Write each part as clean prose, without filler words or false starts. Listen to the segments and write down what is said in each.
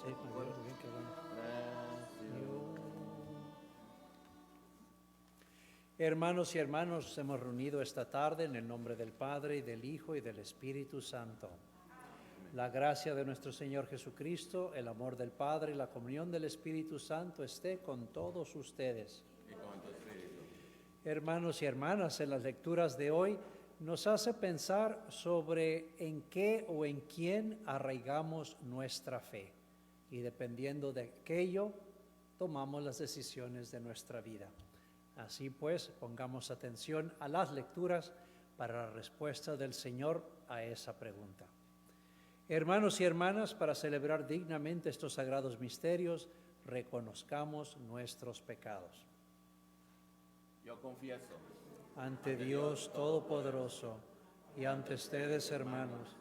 Sí, muy bien, qué bueno. Hermanos y hermanas, nos hemos reunido esta tarde en el nombre del Padre, y del Hijo, y del Espíritu Santo. La gracia de nuestro Señor Jesucristo, el amor del Padre y la comunión del Espíritu Santo esté con todos ustedes. Y con tu espíritu. Hermanos y hermanas, en las lecturas de hoy nos hace pensar sobre en qué o en quién arraigamos nuestra fe. Y dependiendo de aquello, tomamos las decisiones de nuestra vida. Así pues, pongamos atención a las lecturas para la respuesta del Señor a esa pregunta. Hermanos y hermanas, para celebrar dignamente estos sagrados misterios, reconozcamos nuestros pecados. Yo confieso Ante Dios Todopoderoso y ante ustedes, hermanos,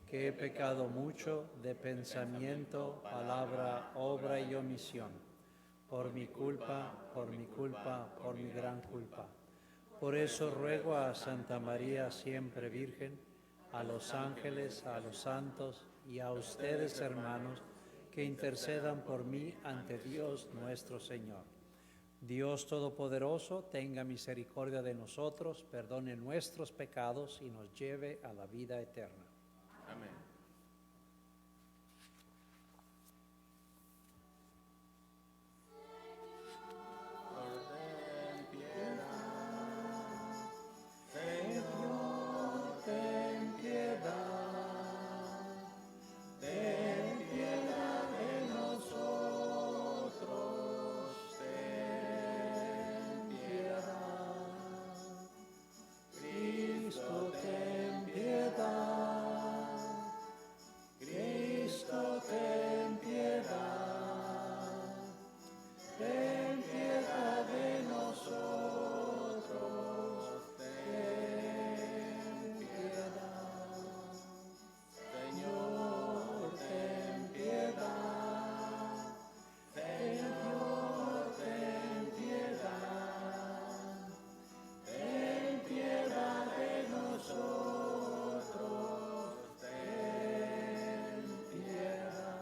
que he pecado mucho de pensamiento, palabra, obra y omisión, por mi culpa, por mi gran culpa. Por eso ruego a Santa María, siempre Virgen, a los ángeles, a los santos y a ustedes, hermanos, que intercedan por mí ante Dios nuestro Señor. Dios Todopoderoso, tenga misericordia de nosotros, perdone nuestros pecados y nos lleve a la vida eterna. amén. Orden, piedad, Señor, ten piedad, ten piedad de nosotros, ten piedad. Cristo, ten piedad, Cristo, ten piedad, ten piedad de nosotros, ten piedad. Señor, ten piedad, Señor, ten piedad, ten piedad de nosotros, ten piedad.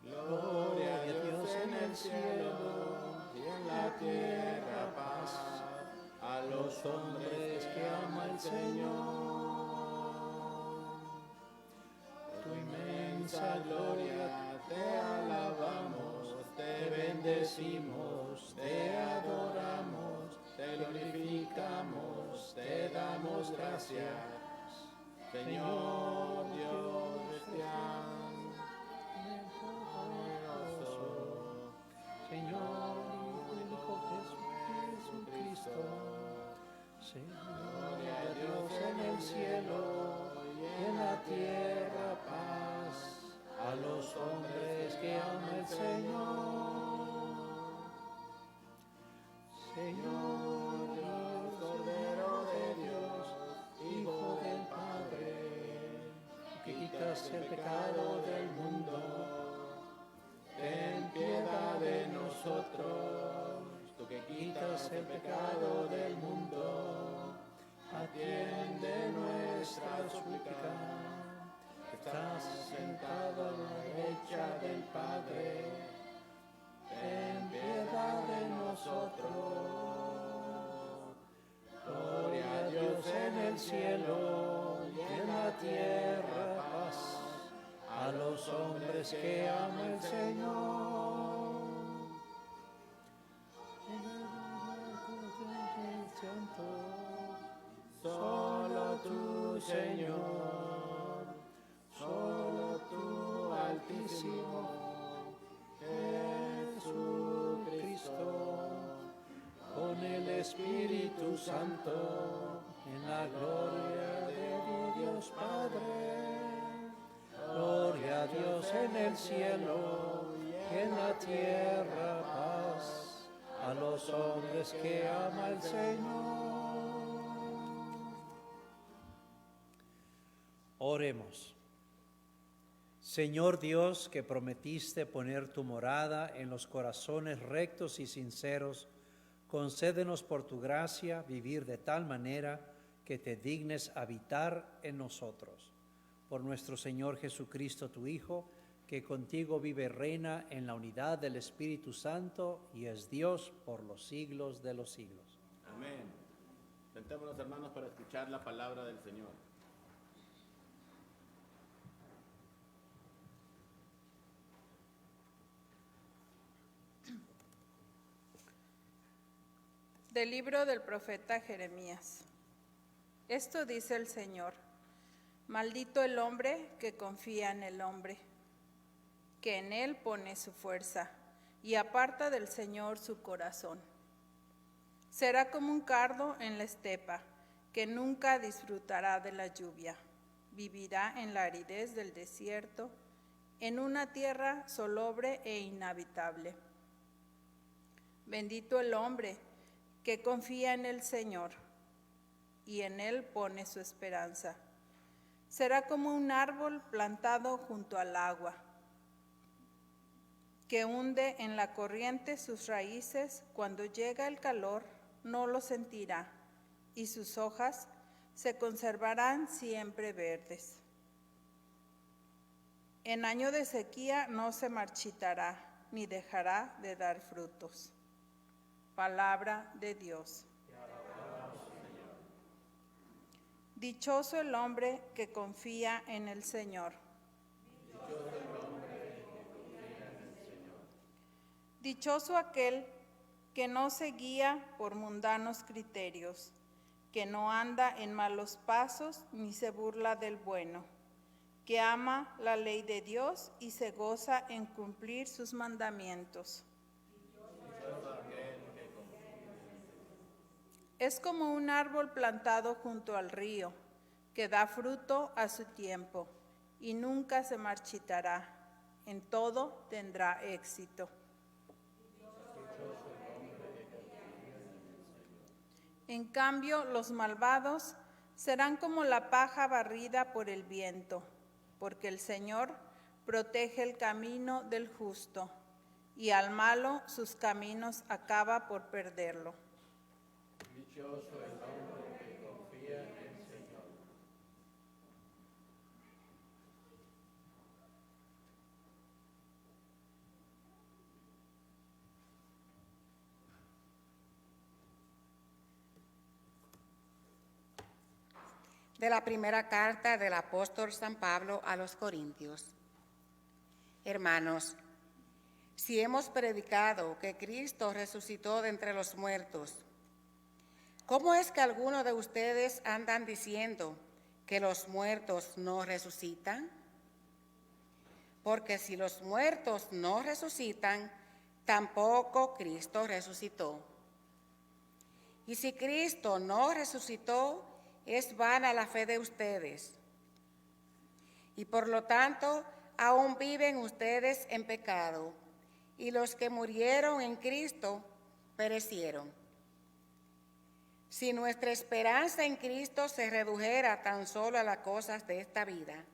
Gloria a Dios en el cielo y en la tierra paz a los hombres que ama el Señor. Tu inmensa gloria te alabamos, te bendecimos, te adoramos, te glorificamos, te damos gracias. Señor Dios poderoso, Señor, Hijo Jesucristo, gloria Señor a Dios en el cielo y en la tierra paz a los hombres que ama el Señor. Señor Dios, Cordero de Dios, Hijo del Padre, que quitas el pecado del mundo, ten piedad de nosotros. Tú que quitas el pecado del mundo, atiende nuestra súplica. Estás sentado a la derecha del Padre, ten piedad de nosotros. Gloria a Dios en el cielo y en la tierra paz a los hombres que ama el Señor. Solo tú, Señor, solo tú, Altísimo Jesucristo, con el Espíritu Santo, en la gloria de Dios Padre. Gloria a Dios en el cielo y en la tierra paz a los hombres que ama el Señor. Oremos. Señor Dios, que prometiste poner tu morada en los corazones rectos y sinceros, concédenos por tu gracia vivir de tal manera que te dignes habitar en nosotros. Por nuestro Señor Jesucristo, tu Hijo, que contigo vive y reina en la unidad del Espíritu Santo y es Dios por los siglos de los siglos. Amén. Sentémonos, hermanos, para escuchar la palabra del Señor. Del libro del profeta Jeremías. Esto dice el Señor: maldito el hombre que confía en el hombre, que en él pone su fuerza y aparta del Señor su corazón. Será como un cardo en la estepa, que nunca disfrutará de la lluvia. Vivirá en la aridez del desierto, en una tierra salobre e inhabitable. Bendito el hombre que confía en el Señor y en él pone su esperanza. Será como un árbol plantado junto al agua, que hunde en la corriente sus raíces. Cuando llega el calor, no lo sentirá, y sus hojas se conservarán siempre verdes. En año de sequía no se marchitará, ni dejará de dar frutos. Palabra de Dios. Dichoso el hombre que confía en el Señor. Dichoso aquel que no se guía por mundanos criterios, que no anda en malos pasos ni se burla del bueno, que ama la ley de Dios y se goza en cumplir sus mandamientos. Es como un árbol plantado junto al río, que da fruto a su tiempo y nunca se marchitará. En todo tendrá éxito. En cambio, los malvados serán como la paja barrida por el viento, porque el Señor protege el camino del justo, y al malo sus caminos acaba por perderlo. Dichoso el hombre que confía en el Señor. De la primera carta del apóstol San Pablo a los Corintios. Hermanos, si hemos predicado que Cristo resucitó de entre los muertos, ¿cómo es que algunos de ustedes andan diciendo que los muertos no resucitan? Porque si los muertos no resucitan, tampoco Cristo resucitó. Y si Cristo no resucitó, es vana la fe de ustedes. Y por lo tanto, aún viven ustedes en pecado, y los que murieron en Cristo perecieron. Si nuestra esperanza en Cristo se redujera tan solo a las cosas de esta vida,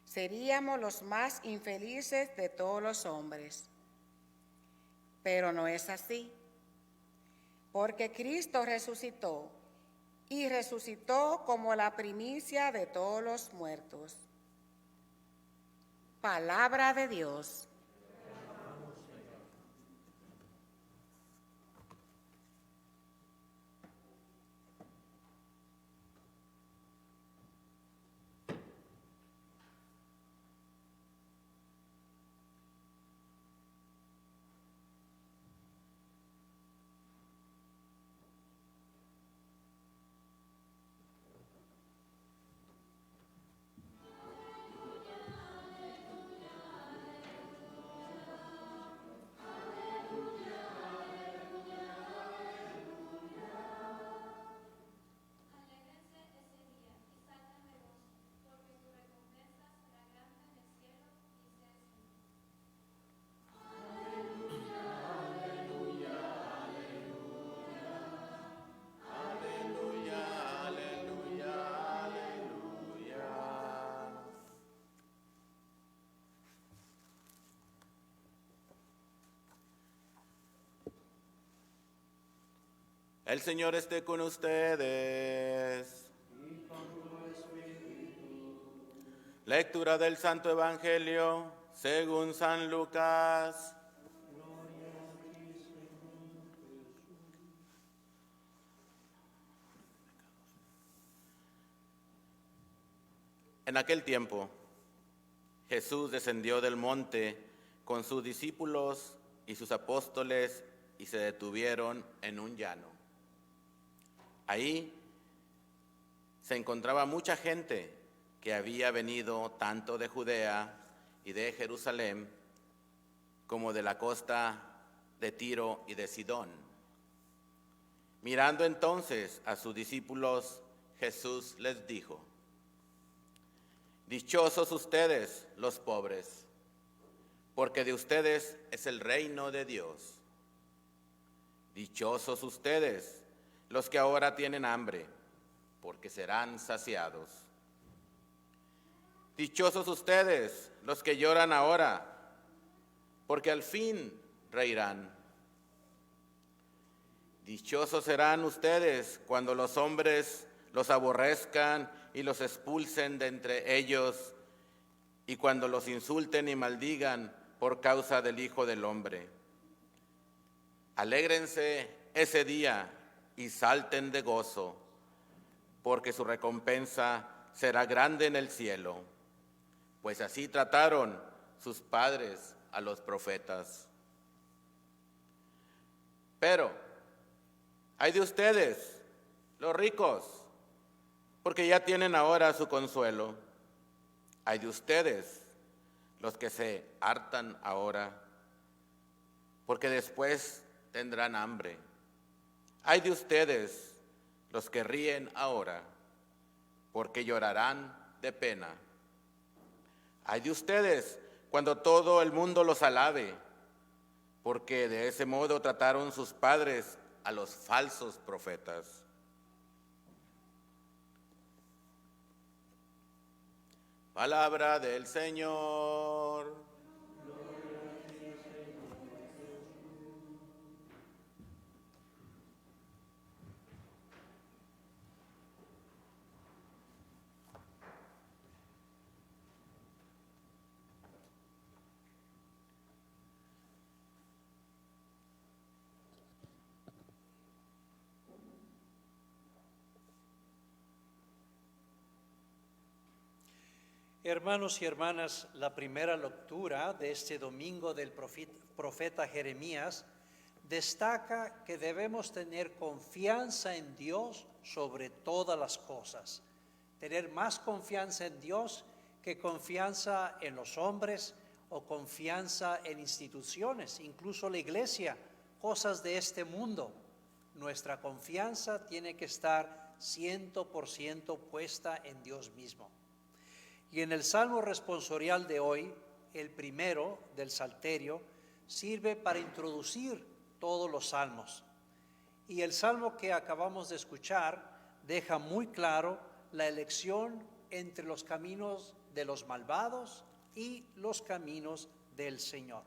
seríamos los más infelices de todos los hombres. Pero no es así, porque Cristo resucitó, y resucitó como la primicia de todos los muertos. Palabra de Dios. El Señor esté con ustedes. Lectura del Santo Evangelio según San Lucas. En aquel tiempo, Jesús descendió del monte con sus discípulos y sus apóstoles y se detuvieron en un llano. Ahí se encontraba mucha gente que había venido tanto de Judea y de Jerusalén como de la costa de Tiro y de Sidón. Mirando entonces a sus discípulos, Jesús les dijo: dichosos ustedes los pobres, porque de ustedes es el reino de Dios. Dichosos ustedes los que ahora tienen hambre, porque serán saciados. Dichosos ustedes los que lloran ahora, porque al fin reirán. Dichosos serán ustedes cuando los hombres los aborrezcan y los expulsen de entre ellos, y cuando los insulten y maldigan por causa del Hijo del Hombre. Alégrense ese día y salten de gozo, porque su recompensa será grande en el cielo, pues así trataron sus padres a los profetas. Pero ay de ustedes, los ricos, porque ya tienen ahora su consuelo. Ay de ustedes, los que se hartan ahora, porque después tendrán hambre. Ay de ustedes, los que ríen ahora, porque llorarán de pena. Ay de ustedes, cuando todo el mundo los alabe, porque de ese modo trataron sus padres a los falsos profetas. Palabra del Señor. Hermanos y hermanas, la primera lectura de este domingo del profeta Jeremías destaca que debemos tener confianza en Dios sobre todas las cosas. Tener más confianza en Dios que confianza en los hombres o confianza en instituciones, incluso la iglesia, cosas de este mundo. Nuestra confianza tiene que estar 100% puesta en Dios mismo. Y en el Salmo responsorial de hoy, el primero del Salterio, sirve para introducir todos los salmos. Y el salmo que acabamos de escuchar deja muy claro la elección entre los caminos de los malvados y los caminos del Señor.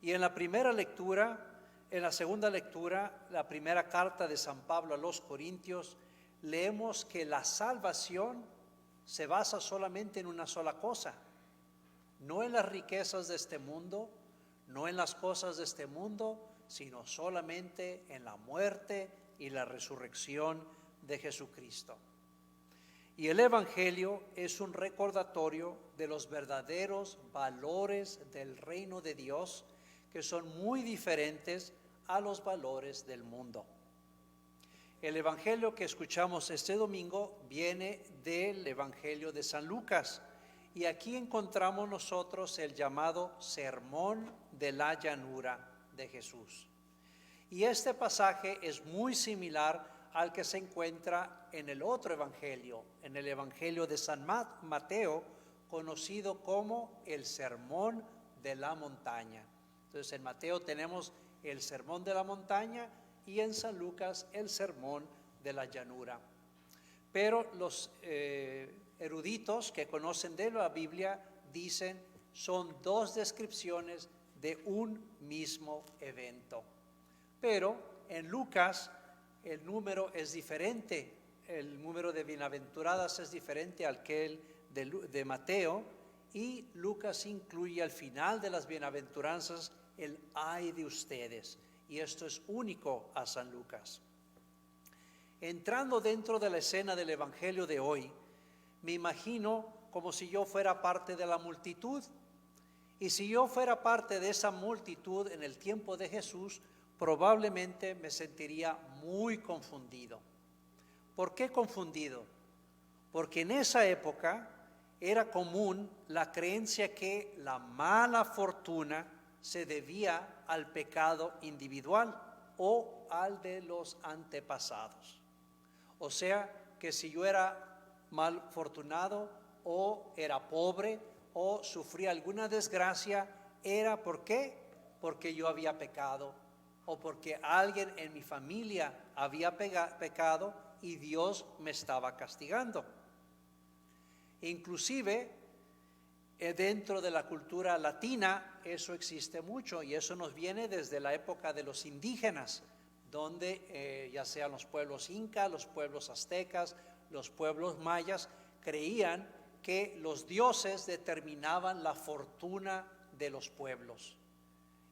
Y en la primera lectura, en la segunda lectura, la primera carta de San Pablo a los Corintios, leemos que la salvación se basa solamente en una sola cosa, no en las riquezas de este mundo, no en las cosas de este mundo, sino solamente en la muerte y la resurrección de Jesucristo. Y el Evangelio es un recordatorio de los verdaderos valores del reino de Dios, que son muy diferentes a los valores del mundo. El Evangelio que escuchamos este domingo viene del Evangelio de San Lucas, y aquí encontramos nosotros el llamado Sermón de la Llanura de Jesús. Y este pasaje es muy similar al que se encuentra en el otro Evangelio, en el Evangelio de San Mateo, conocido como el Sermón de la Montaña. Entonces en Mateo tenemos el Sermón de la Montaña y en San Lucas el Sermón de la Llanura. Pero los eruditos que conocen de la Biblia dicen son dos descripciones de un mismo evento. Pero en Lucas el número es diferente, el número de bienaventuradas es diferente al que el de Mateo, y Lucas incluye al final de las bienaventuranzas el ay de ustedes, y esto es único a San Lucas. Entrando dentro de la escena del Evangelio de hoy, me imagino como si yo fuera parte de la multitud, y si yo fuera parte de esa multitud en el tiempo de Jesús, probablemente me sentiría muy confundido. ¿Por qué confundido? Porque en esa época era común la creencia que la mala fortuna se debía al pecado individual o al de los antepasados. O sea, que si yo era mal fortunado o era pobre o sufría alguna desgracia, era ¿por qué? Porque yo había pecado o porque alguien en mi familia había pecado y Dios me estaba castigando. Inclusive dentro de la cultura latina eso existe mucho, y eso nos viene desde la época de los indígenas, donde ya sean los pueblos incas, los pueblos aztecas, los pueblos mayas, creían que los dioses determinaban la fortuna de los pueblos,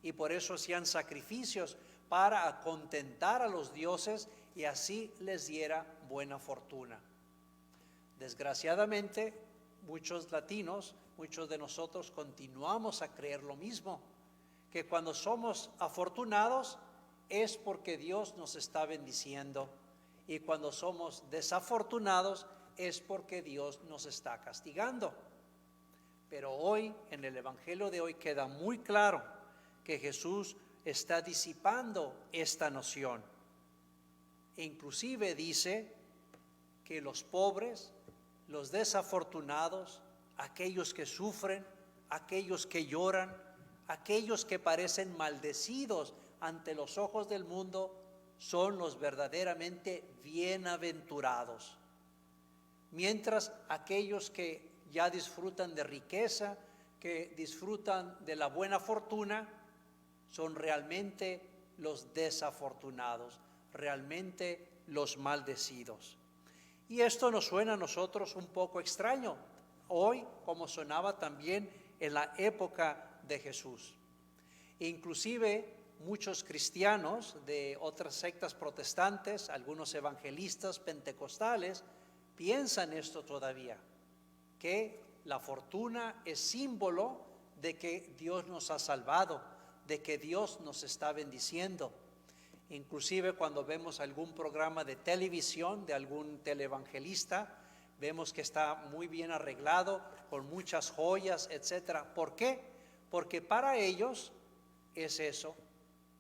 y por eso hacían sacrificios para contentar a los dioses y así les diera buena fortuna. Desgraciadamente, muchos latinos, muchos de nosotros continuamos a creer lo mismo, que cuando somos afortunados es porque Dios nos está bendiciendo, y cuando somos desafortunados es porque Dios nos está castigando. Pero hoy, en el Evangelio de hoy, queda muy claro que Jesús está disipando esta noción. E inclusive dice que los pobres, los desafortunados, aquellos que sufren, aquellos que lloran, aquellos que parecen maldecidos ante los ojos del mundo, son los verdaderamente bienaventurados. Mientras aquellos que ya disfrutan de riqueza, que disfrutan de la buena fortuna, son realmente los desafortunados, realmente los maldecidos. Y esto nos suena a nosotros un poco extraño hoy, como sonaba también en la época de Jesús. Inclusive muchos cristianos de otras sectas protestantes, algunos evangelistas pentecostales, piensan esto todavía, que la fortuna es símbolo de que Dios nos ha salvado, de que Dios nos está bendiciendo. Inclusive cuando vemos algún programa de televisión de algún televangelista, vemos que está muy bien arreglado, con muchas joyas, etcétera. ¿Por qué? Porque para ellos es eso,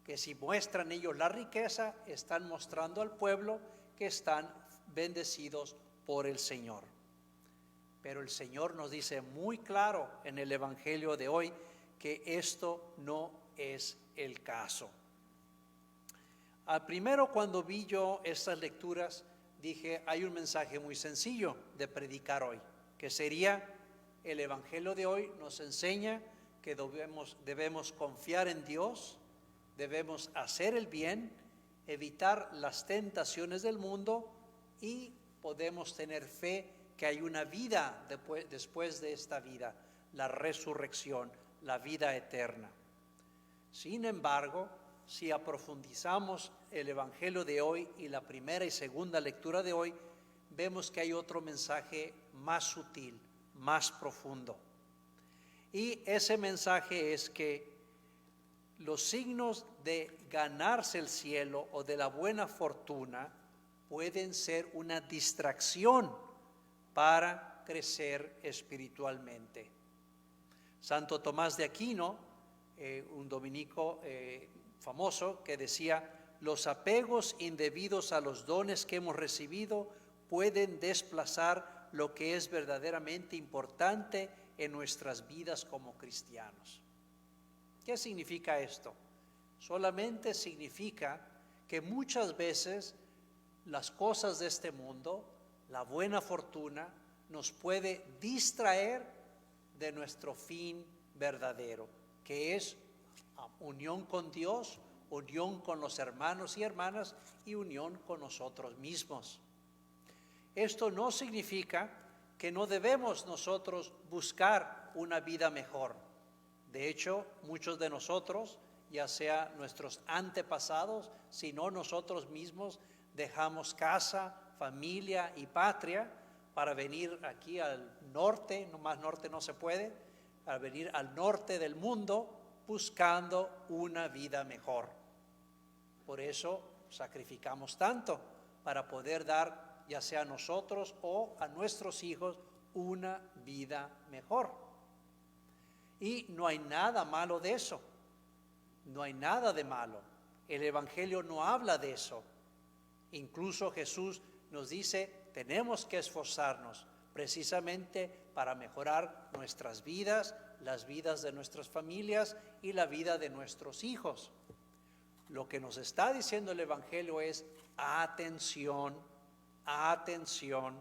que si muestran ellos la riqueza, están mostrando al pueblo que están bendecidos por el Señor. Pero el Señor nos dice muy claro en el Evangelio de hoy que esto no es el caso. Al primero, cuando vi yo estas lecturas, dije, hay un mensaje muy sencillo de predicar hoy, que sería: el Evangelio de hoy nos enseña que debemos confiar en Dios, debemos hacer el bien, evitar las tentaciones del mundo, y podemos tener fe que hay una vida después de esta vida, la resurrección, la vida eterna. Sin embargo, si aprofundizamos el Evangelio de hoy y la primera y segunda lectura de hoy, vemos que hay otro mensaje más sutil, más profundo. Y ese mensaje es que los signos de ganarse el cielo o de la buena fortuna pueden ser una distracción para crecer espiritualmente. Santo Tomás de Aquino, un dominico famoso, que decía: los apegos indebidos a los dones que hemos recibido pueden desplazar lo que es verdaderamente importante en nuestras vidas como cristianos. ¿Qué significa esto? Solamente significa que muchas veces las cosas de este mundo, la buena fortuna, nos puede distraer de nuestro fin verdadero, que es unión con Dios, unión con los hermanos y hermanas y unión con nosotros mismos. Esto no significa que no debemos nosotros buscar una vida mejor. De hecho, muchos de nosotros, ya sea nuestros antepasados, sino nosotros mismos, dejamos casa, familia y patria para venir aquí al norte, no más norte no se puede, para venir al norte del mundo buscando una vida mejor. Por eso sacrificamos tanto para poder dar, ya sea a nosotros o a nuestros hijos, una vida mejor. Y no hay nada malo de eso, no hay nada de malo. El Evangelio no habla de eso. Incluso Jesús nos dice, tenemos que esforzarnos precisamente para mejorar nuestras vidas, las vidas de nuestras familias y la vida de nuestros hijos. Lo que nos está diciendo el Evangelio es, atención, atención.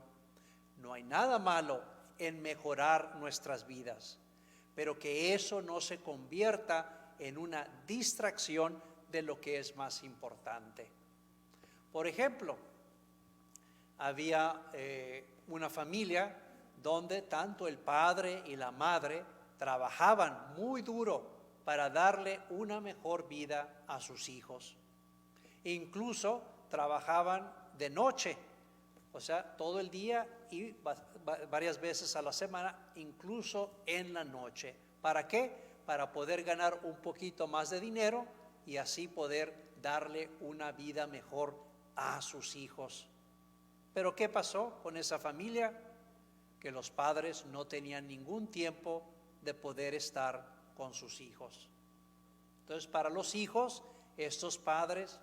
No hay nada malo en mejorar nuestras vidas, pero que eso no se convierta en una distracción de lo que es más importante. Por ejemplo, había una familia donde tanto el padre y la madre trabajaban muy duro para darle una mejor vida a sus hijos. Incluso trabajaban de noche, o sea, todo el día y varias veces a la semana, incluso en la noche. ¿Para qué? Para poder ganar un poquito más de dinero y así poder darle una vida mejor a sus hijos. Pero ¿qué pasó con esa familia? Que los padres no tenían ningún tiempo de poder estar con sus hijos. Entonces, para los hijos, estos padres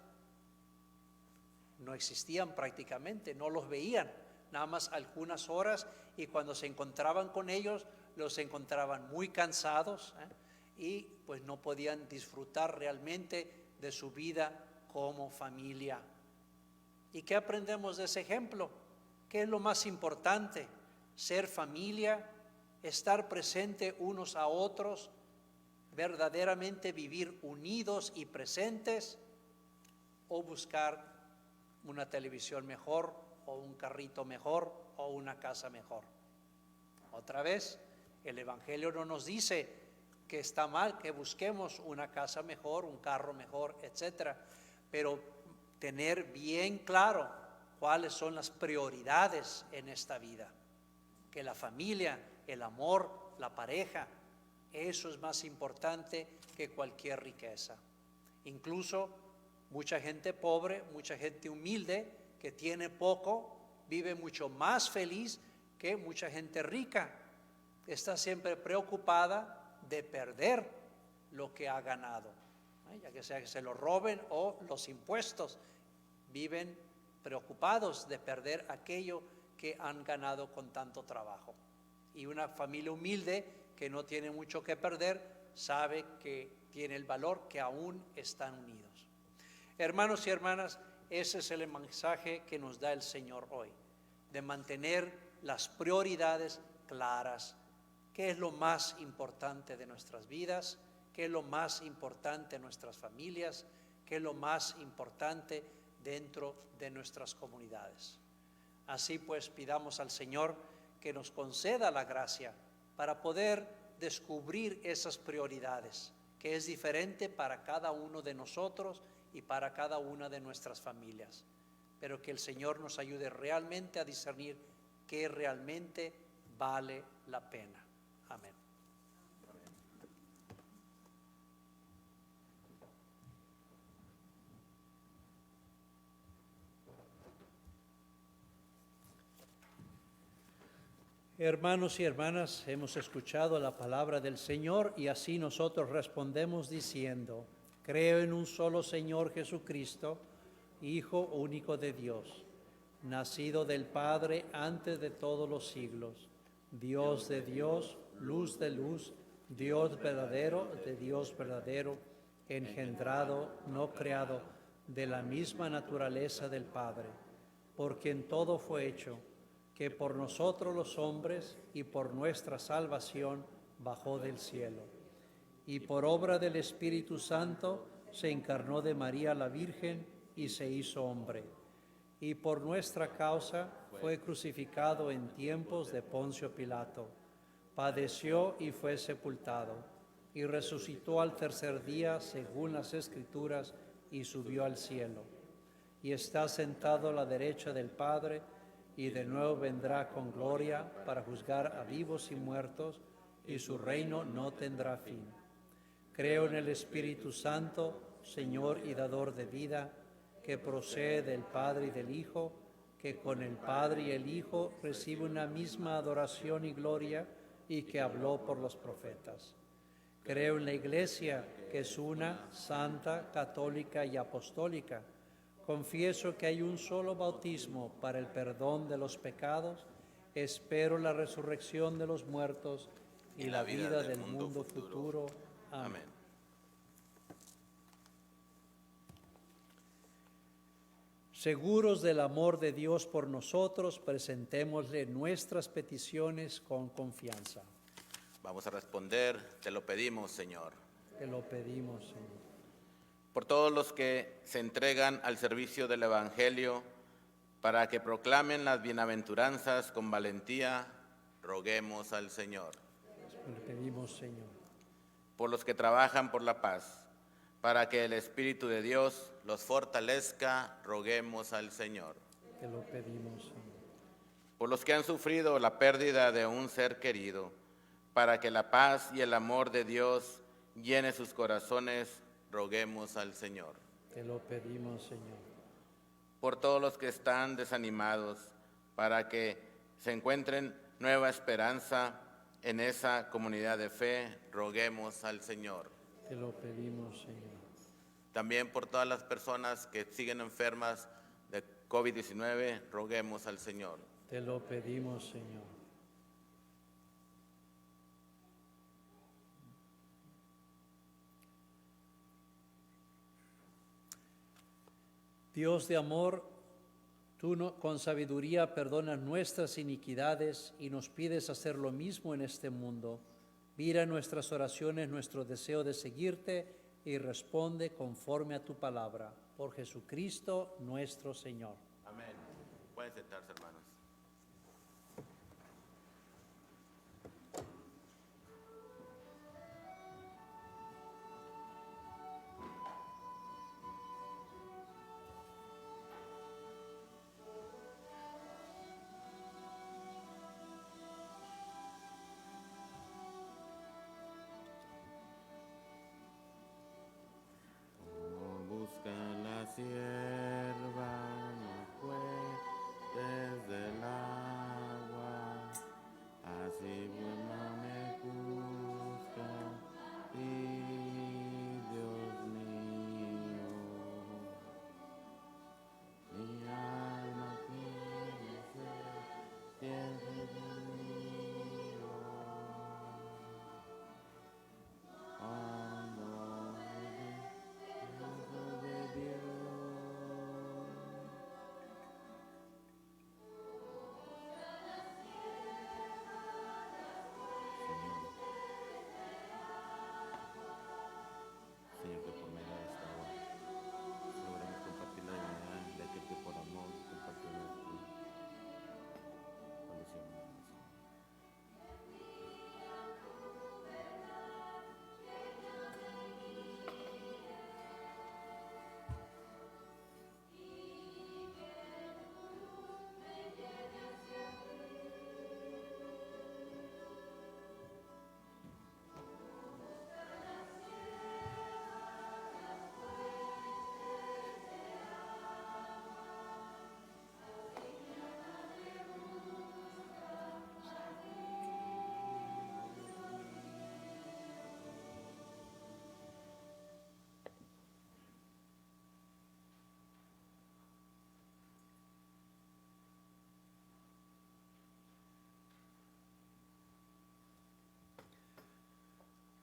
no existían prácticamente, no los veían, nada más algunas horas, y cuando se encontraban con ellos, los encontraban muy cansados, y pues no podían disfrutar realmente de su vida como familia. ¿Y qué aprendemos de ese ejemplo? ¿Qué es lo más importante? Ser familia, estar presente unos a otros, verdaderamente vivir unidos y presentes, o buscar una televisión mejor, o un carrito mejor, o una casa mejor. Otra vez, el Evangelio no nos dice que está mal que busquemos una casa mejor, un carro mejor, etcétera, pero tener bien claro cuáles son las prioridades en esta vida. Que la familia, el amor, la pareja, eso es más importante que cualquier riqueza. Incluso mucha gente pobre, mucha gente humilde que tiene poco, vive mucho más feliz que mucha gente rica. Está siempre preocupada de perder lo que ha ganado, ya que sea que se lo roben o los impuestos. Viven preocupados de perder aquello que han ganado con tanto trabajo. Y una familia humilde que no tiene mucho que perder, sabe que tiene el valor que aún están unidos. Hermanos y hermanas, ese es el mensaje que nos da el Señor hoy, de mantener las prioridades claras. ¿Qué es lo más importante de nuestras vidas? ¿Qué es lo más importante de nuestras familias? ¿Qué es lo más importante dentro de nuestras comunidades? Así pues, pidamos al Señor que nos conceda la gracia para poder descubrir esas prioridades, que es diferente para cada uno de nosotros y para cada una de nuestras familias, pero que el Señor nos ayude realmente a discernir qué realmente vale la pena. Amén. Hermanos y hermanas, hemos escuchado la palabra del Señor y así nosotros respondemos diciendo: creo en un solo Señor Jesucristo, Hijo único de Dios, nacido del Padre antes de todos los siglos, Dios de Dios, luz de luz, Dios verdadero de Dios verdadero, engendrado, no creado, de la misma naturaleza del Padre, por quien todo fue hecho, que por nosotros los hombres y por nuestra salvación bajó del cielo, y por obra del Espíritu Santo se encarnó de María la Virgen y se hizo hombre. Y por nuestra causa fue crucificado en tiempos de Poncio Pilato. Padeció y fue sepultado, y resucitó al tercer día según las Escrituras, y subió al cielo. Y está sentado a la derecha del Padre, y de nuevo vendrá con gloria para juzgar a vivos y muertos, y su reino no tendrá fin. Creo en el Espíritu Santo, Señor y dador de vida, que procede del Padre y del Hijo, que con el Padre y el Hijo recibe una misma adoración y gloria, y que habló por los profetas. Creo en la Iglesia, que es una, santa, católica y apostólica. Confieso que hay un solo bautismo para el perdón de los pecados. Espero la resurrección de los muertos y la vida del mundo futuro. Amén. Seguros del amor de Dios por nosotros, presentémosle nuestras peticiones con confianza. Vamos a responder, te lo pedimos, Señor. Te lo pedimos, Señor. Por todos los que se entregan al servicio del Evangelio para que proclamen las bienaventuranzas con valentía, roguemos al Señor. Le pedimos, Señor. Por los que trabajan por la paz, para que el Espíritu de Dios los fortalezca, roguemos al Señor. Te lo pedimos, Señor. Por los que han sufrido la pérdida de un ser querido, para que la paz y el amor de Dios llene sus corazones, roguemos al Señor. Te lo pedimos, Señor. Por todos los que están desanimados, para que se encuentren nueva esperanza en esa comunidad de fe, roguemos al Señor. Te lo pedimos, Señor. También por todas las personas que siguen enfermas de COVID-19, roguemos al Señor. Te lo pedimos, Señor. Dios de amor, tú con sabiduría perdonas nuestras iniquidades y nos pides hacer lo mismo en este mundo. Mira nuestras oraciones, nuestro deseo de seguirte y responde conforme a tu palabra. Por Jesucristo nuestro Señor. Amén. Pueden sentarse, hermanos. Busca la sierva, no fue desde el agua, así buena me busca, y Dios mío, mi alma tiene sed, siempre de mío, cuando de Dios. Señor, que por medio de esta hora logremos compartir la dignidad de aquel que por amor compartió la vida.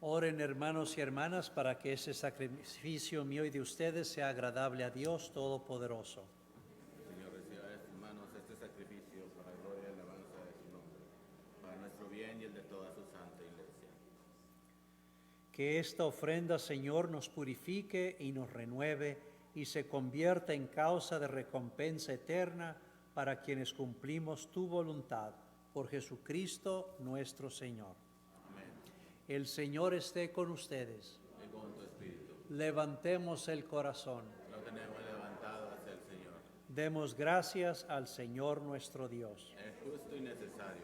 Oren, hermanos y hermanas, para que ese sacrificio mío y de ustedes sea agradable a Dios Todopoderoso. Señor, reciba de tus manos este sacrificio para la gloria y alabanza de su nombre, para nuestro bien y el de toda su santa iglesia. Que esta ofrenda, Señor, nos purifique y nos renueve y se convierta en causa de recompensa eterna para quienes cumplimos tu voluntad. Por Jesucristo nuestro Señor. Amén. El Señor esté con ustedes. Y con tu espíritu. Levantemos el corazón. Lo tenemos levantado hacia el Señor. Demos gracias al Señor nuestro Dios. Es justo y necesario.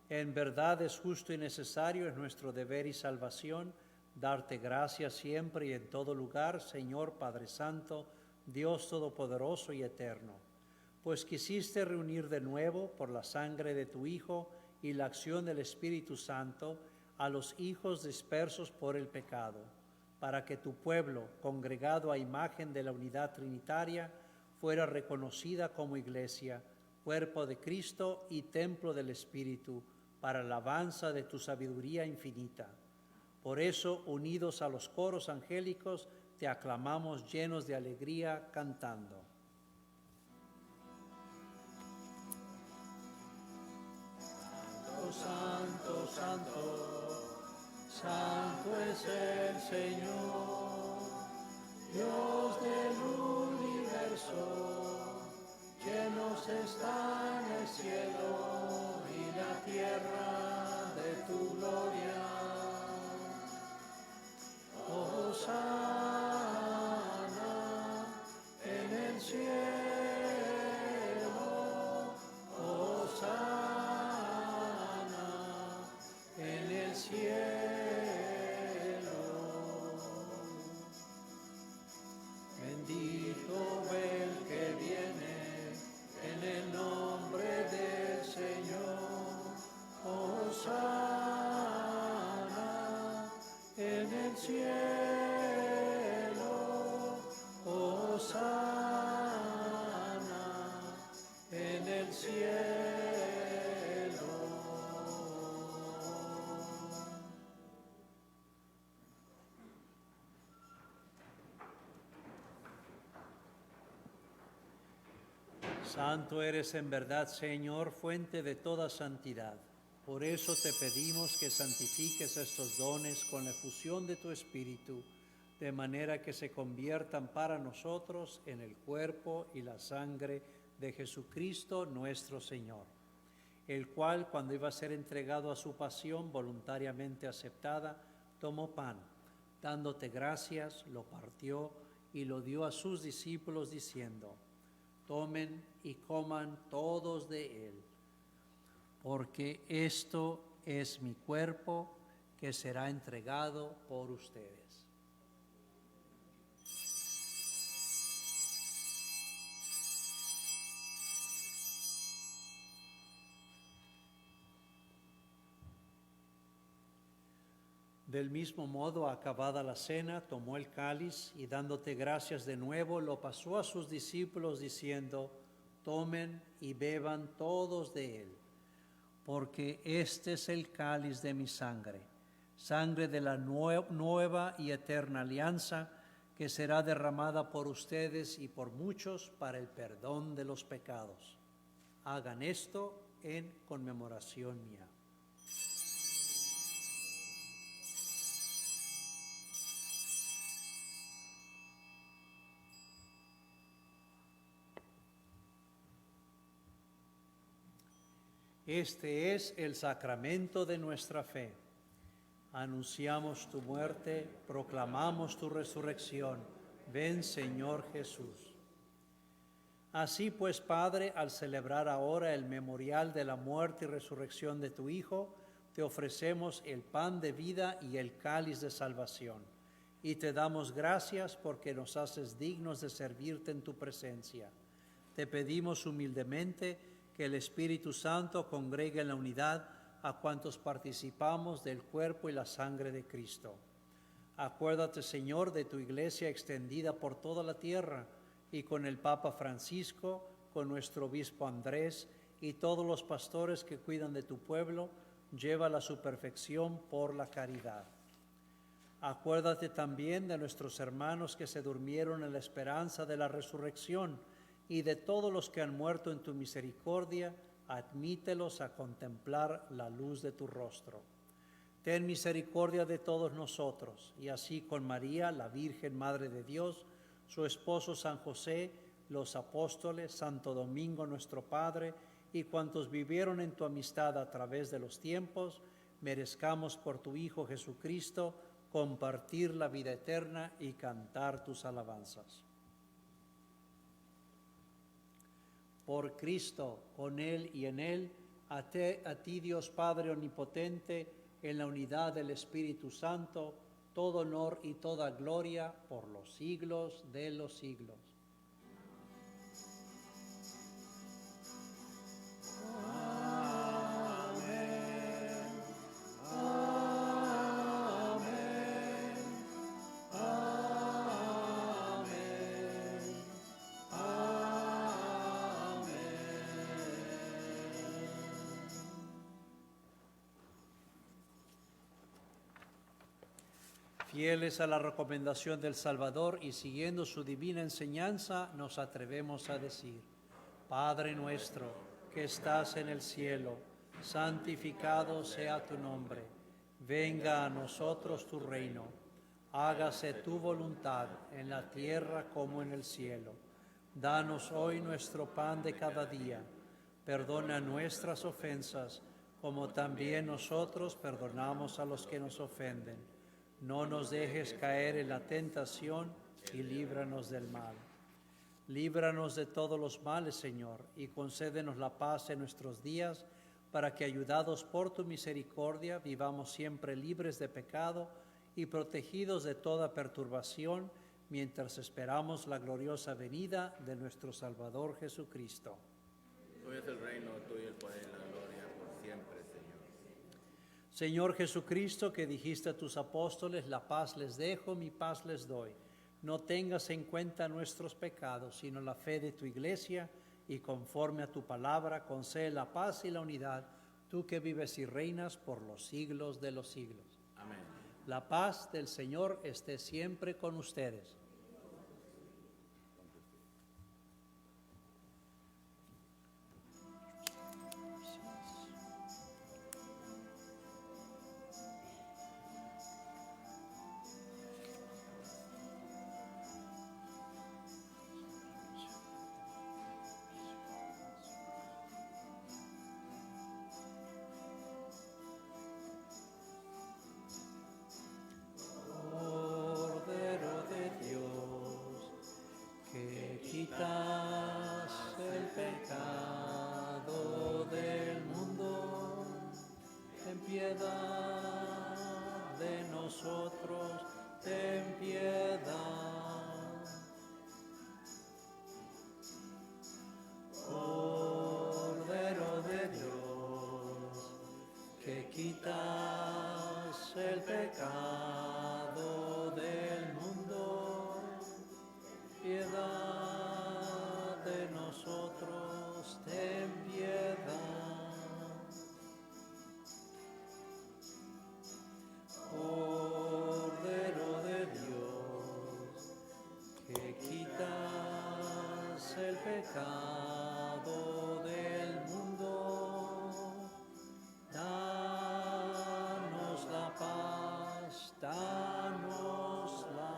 En verdad es justo y necesario, es nuestro deber y salvación, darte gracias siempre y en todo lugar, Señor Padre Santo, Dios Todopoderoso y Eterno, pues quisiste reunir de nuevo por la sangre de tu Hijo y la acción del Espíritu Santo a los hijos dispersos por el pecado, para que tu pueblo, congregado a imagen de la unidad trinitaria, fuera reconocida como iglesia, cuerpo de Cristo y templo del Espíritu, para alabanza de tu sabiduría infinita. Por eso, unidos a los coros angélicos, te aclamamos llenos de alegría, cantando. Santo, santo, santo es el Señor, Dios del universo, llenos están el cielo y la tierra de tu gloria. Hosana en el cielo, Hosana en el cielo. Bendito el que viene en el nombre del Señor. Hosana en el cielo. Hosana en el cielo. Santo eres en verdad, Señor, fuente de toda santidad. Por eso te pedimos que santifiques estos dones con la efusión de tu Espíritu, de manera que se conviertan para nosotros en el cuerpo y la sangre de Jesucristo nuestro Señor, el cual, cuando iba a ser entregado a su pasión voluntariamente aceptada, tomó pan, dándote gracias, lo partió y lo dio a sus discípulos diciendo: tomen y coman todos de él, porque esto es mi cuerpo que será entregado por ustedes. Del mismo modo, acabada la cena, tomó el cáliz y dándote gracias de nuevo, lo pasó a sus discípulos diciendo: tomen y beban todos de él, porque este es el cáliz de mi sangre, sangre de la nueva y eterna alianza, que será derramada por ustedes y por muchos para el perdón de los pecados. Hagan esto en conmemoración mía. Este es el sacramento de nuestra fe. Anunciamos tu muerte, proclamamos tu resurrección. Ven, Señor Jesús. Así pues, Padre, al celebrar ahora el memorial de la muerte y resurrección de tu Hijo, te ofrecemos el pan de vida y el cáliz de salvación. Y te damos gracias porque nos haces dignos de servirte en tu presencia. Te pedimos humildemente que el Espíritu Santo congregue en la unidad a cuantos participamos del cuerpo y la sangre de Cristo. Acuérdate, Señor, de tu iglesia extendida por toda la tierra, y con el Papa Francisco, con nuestro obispo Andrés y todos los pastores que cuidan de tu pueblo, llévala a su perfección por la caridad. Acuérdate también de nuestros hermanos que se durmieron en la esperanza de la resurrección, y de todos los que han muerto en tu misericordia, admítelos a contemplar la luz de tu rostro. ten misericordia de todos nosotros, y así con María, la Virgen Madre de Dios, su esposo San José, los apóstoles, Santo Domingo nuestro Padre, y cuantos vivieron en tu amistad a través de los tiempos, merezcamos por tu Hijo Jesucristo compartir la vida eterna y cantar tus alabanzas. Por Cristo, con Él y en Él, a ti Dios Padre Omnipotente, en la unidad del Espíritu Santo, todo honor y toda gloria por los siglos de los siglos. Fieles a la recomendación del Salvador y siguiendo su divina enseñanza, nos atrevemos a decir: Padre nuestro, que estás en el cielo, santificado sea tu nombre. Venga a nosotros tu reino. Hágase tu voluntad en la tierra como en el cielo. Danos hoy nuestro pan de cada día. Perdona nuestras ofensas, como también nosotros perdonamos a los que nos ofenden. No nos dejes caer en la tentación y líbranos del mal. Líbranos de todos los males, Señor, y concédenos la paz en nuestros días, para que, ayudados por tu misericordia, vivamos siempre libres de pecado y protegidos de toda perturbación, mientras esperamos la gloriosa venida de nuestro Salvador Jesucristo. Tuyo es el reino, tuyo el poder y la gloria por siempre, Señor. Señor Jesucristo, que dijiste a tus apóstoles: la paz les dejo, mi paz les doy. No tengas en cuenta nuestros pecados, sino la fe de tu Iglesia, y conforme a tu palabra concede la paz y la unidad, tú que vives y reinas por los siglos de los siglos. Amén. La paz del Señor esté siempre con ustedes. Cordero de Dios, que quitas el pecado del mundo, ten piedad de nosotros, ten piedad. Cordero de Dios, que quitas el pecado del mundo, piedad de nosotros, ten piedad. Cordero de Dios, que quitas el pecado del mundo, danos la paz, danosla.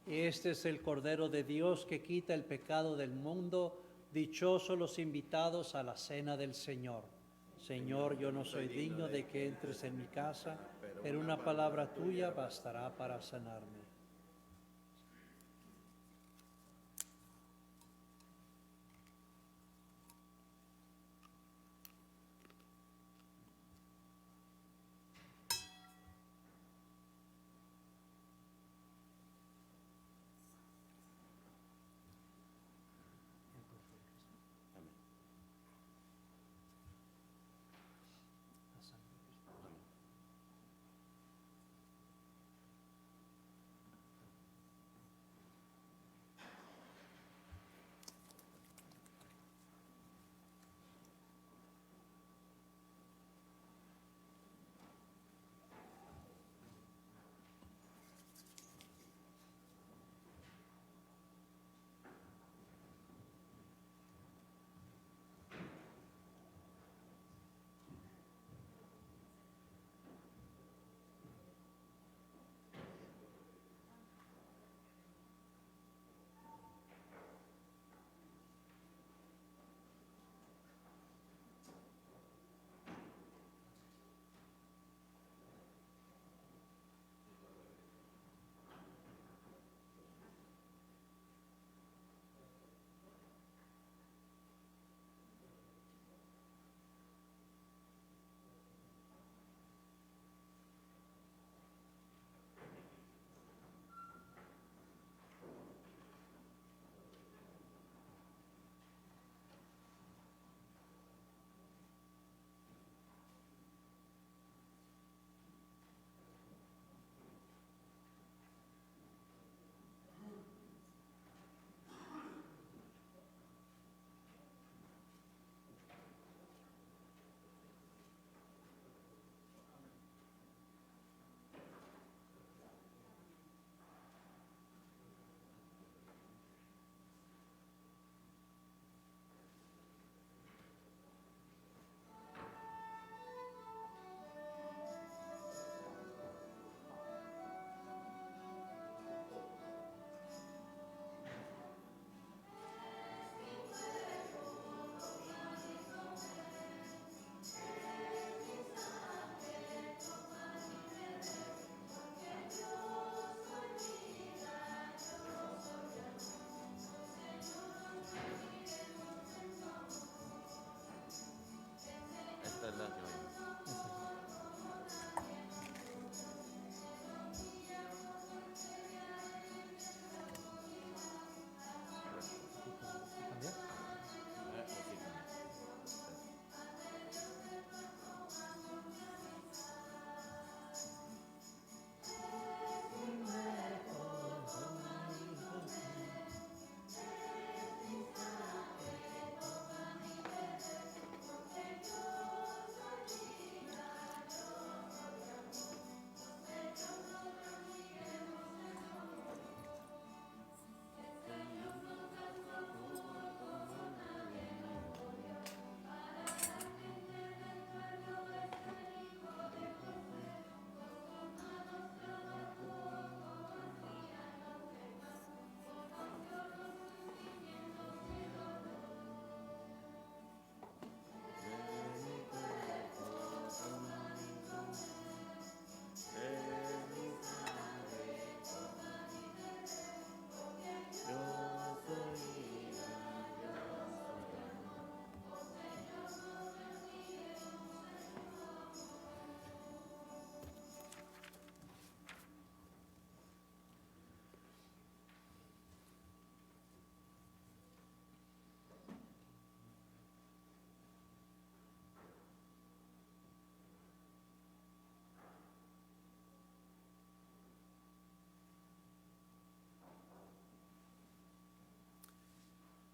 Este es el Cordero de Dios que quita el pecado del mundo. Dichosos los invitados a la cena del Señor. Señor, yo no soy digno de que entres en mi casa, pero una palabra tuya bastará para sanarme.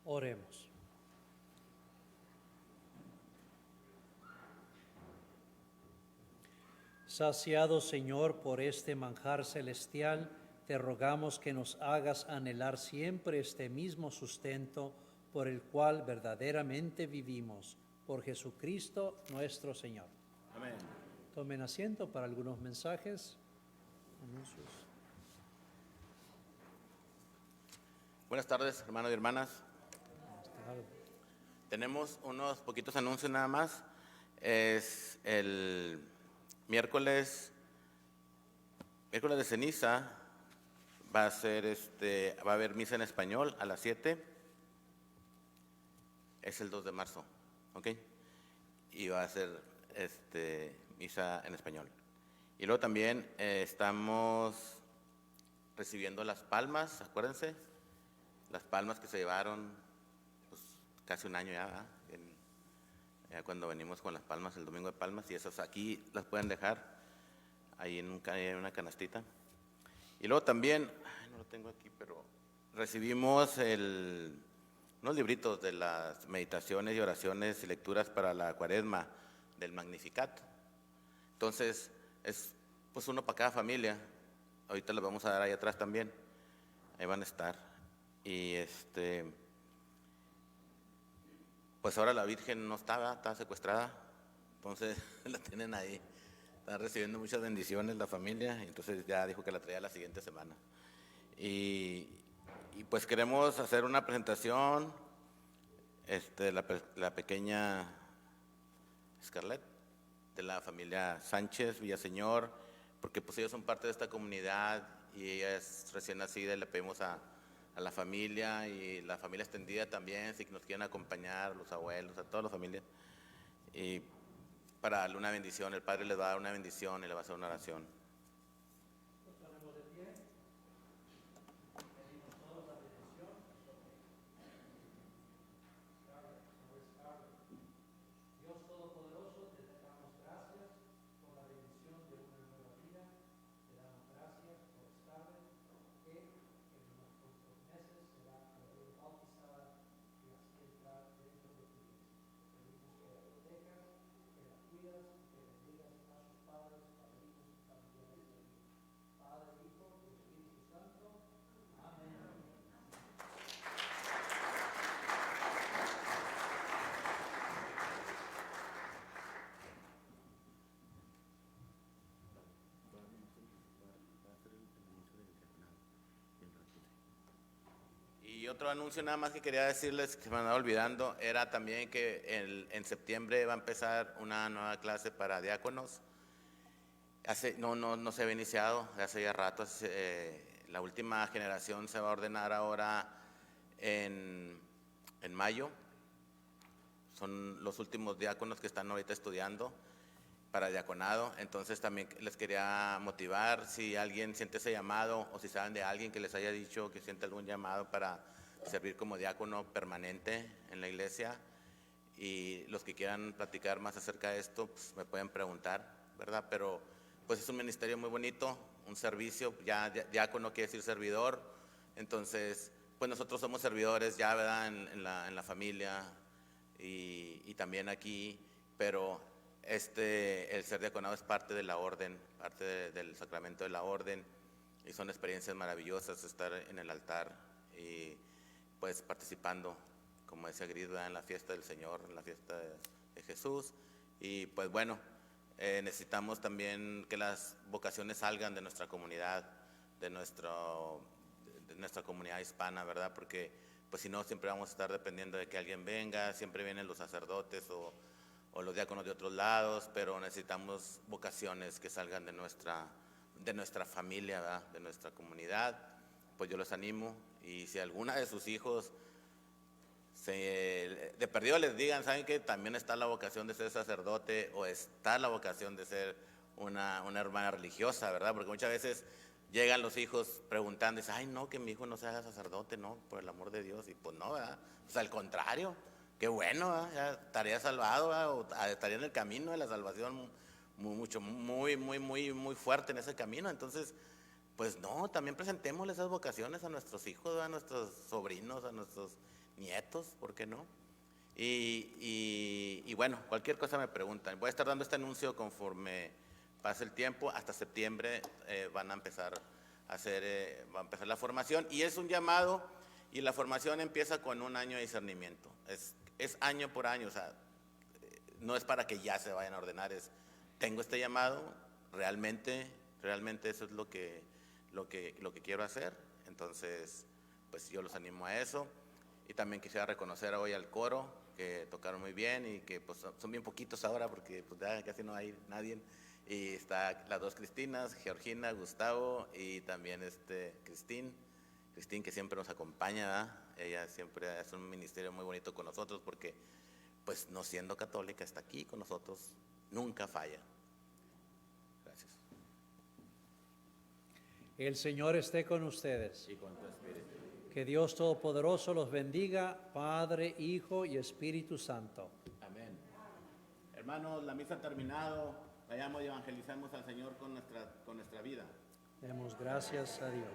Oremos. Saciado, Señor, por este manjar celestial, te rogamos que nos hagas anhelar siempre este mismo sustento por el cual verdaderamente vivimos. Por Jesucristo nuestro Señor. Amén. Tomen asiento para algunos mensajes, anuncios. Buenas tardes, hermanos y hermanas. Tenemos unos poquitos anuncios nada más. Es el miércoles de ceniza, va a haber misa en español a las 7. Es el 2 de marzo, ¿ok? Y va a ser misa en español. Y luego también estamos recibiendo las palmas, acuérdense, las palmas que se llevaron pues, casi un año ya, ¿verdad? Ya cuando venimos con las palmas, el domingo de palmas, y esas aquí las pueden dejar ahí en una canastita. Y luego también, no lo tengo aquí, pero recibimos unos libritos de las meditaciones y oraciones y lecturas para la Cuaresma del Magnificat. Entonces, es pues uno para cada familia. Ahorita los vamos a dar ahí atrás también. Ahí van a estar. Y pues ahora la Virgen no está secuestrada. Entonces, la tienen ahí. Están recibiendo muchas bendiciones la familia. Entonces, ya dijo que la traía la siguiente semana. Y pues queremos hacer una presentación, la pequeña Scarlett, de la familia Sánchez Villaseñor, porque pues ellos son parte de esta comunidad y ella es recién nacida y le pedimos a la familia y la familia extendida también, si nos quieren acompañar, los abuelos, a toda la familia, y para darle una bendición. El Padre les va a dar una bendición y le va a hacer una oración. Y otro anuncio nada más que quería decirles, que me andaba olvidando, era también que en septiembre va a empezar una nueva clase para diáconos. No se había iniciado, hace ya rato. La última generación se va a ordenar ahora en mayo. Son los últimos diáconos que están ahorita estudiando para diaconado. Entonces también les quería motivar, si alguien siente ese llamado o si saben de alguien que les haya dicho que siente algún llamado para servir como diácono permanente en la iglesia, y los que quieran platicar más acerca de esto, pues me pueden preguntar, ¿verdad? Pero pues es un ministerio muy bonito, un servicio, ya diácono quiere decir servidor. Entonces pues nosotros somos servidores ya, ¿verdad? En la familia y también aquí, pero el ser diaconado es parte de la orden, parte del sacramento de la orden, y son experiencias maravillosas estar en el altar y pues participando, como decía Gris, en la fiesta del Señor, en la fiesta de Jesús. Y pues bueno, necesitamos también que las vocaciones salgan de nuestra comunidad, de nuestra comunidad hispana, ¿verdad? Porque pues si no, siempre vamos a estar dependiendo de que alguien venga, siempre vienen los sacerdotes o los diáconos de otros lados, pero necesitamos vocaciones que salgan de nuestra familia, ¿verdad? De nuestra comunidad. Pues yo los animo, y si alguna de sus hijos de perdido les digan, ¿saben qué? También está la vocación de ser sacerdote, o está la vocación de ser una hermana religiosa, ¿verdad? Porque muchas veces llegan los hijos preguntando, dicen, ay no, que mi hijo no se haga sacerdote, no, por el amor de Dios. Y pues no, ¿verdad? Pues al contrario, qué bueno, ¿verdad? Ya estaría salvado, ¿verdad? O estaría en el camino de la salvación muy fuerte en ese camino. Entonces, pues no, también presentémosle esas vocaciones a nuestros hijos, a nuestros sobrinos, a nuestros nietos, ¿por qué no? Y bueno, cualquier cosa me preguntan. Voy a estar dando este anuncio conforme pase el tiempo. Hasta septiembre van a empezar a hacer, va a empezar la formación. Y es un llamado, y la formación empieza con un año de discernimiento. Es año por año, o sea, no es para que ya se vayan a ordenar, tengo este llamado, realmente eso es lo que quiero hacer. Entonces, pues yo los animo a eso. Y también quisiera reconocer hoy al coro, que tocaron muy bien y que pues son bien poquitos ahora porque pues ya casi no hay nadie. Y está las dos Cristinas, Georgina, Gustavo y también Cristín que siempre nos acompaña, ¿verdad? Ella siempre hace un ministerio muy bonito con nosotros porque pues no siendo católica está aquí con nosotros, nunca falla. Gracias. El Señor esté con ustedes. Y con tu espíritu. Que Dios Todopoderoso los bendiga, Padre, Hijo y Espíritu Santo. Amén. Hermanos, la misa ha terminado. Vayamos y evangelizamos al Señor con nuestra vida. Demos gracias a Dios.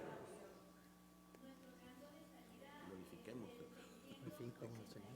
Glorifiquemos. En fin, como el Señor.